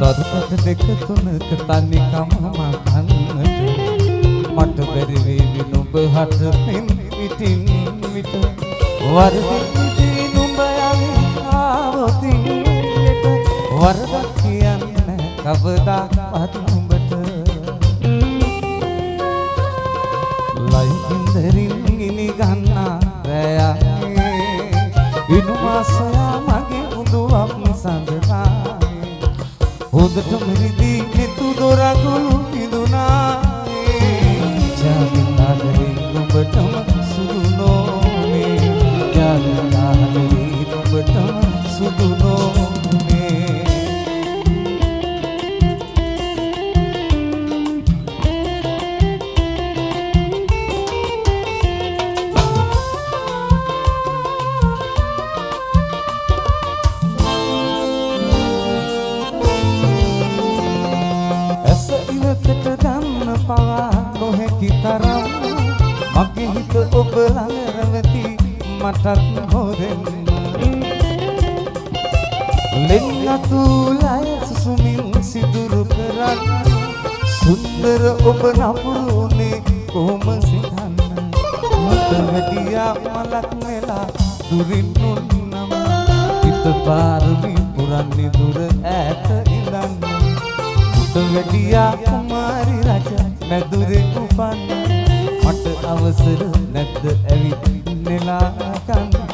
දරුපත දෙක තුනක තනිකම මකන්නට මට බැරි වේවි නුඹ හටමින් විටින් විට වරදිදී නුඹ යවි ආවොතින් විට වරදක් කියන්න කවදාවත් නුඹට ලයිකින්දරින් ගිනි ගන්නා රැයගේ ඉනුමාසයා මගේ උඳුවක් සඳහායි හොඳට මිරිදී නිතු දොරගුළු පිදුනායි ජාතිනාදරේ නුඹටම සුදු නොනේ ජාතිනාදරේ නුඹටම සුදු නොනේ තරම් මගේ හිත ඔබ ළඟ රැවටි මටත් හොරෙන් ලෙන්නතුලය සුසුමින් සිදුරු කරන්න සුන්දර ඔබ නපුරුනේ කොහොම සිතන්න මට වැඩියා මලක් නෙලා දුරින් නුන්නම හිත පාරමි පුරන්නේ දුර ඈත ඉඳන් මට වැඩියා කුමාරි රජා නැදුරේ උපන්න මට අවසර නැද්ද ඇවිත් නෙලා කන්න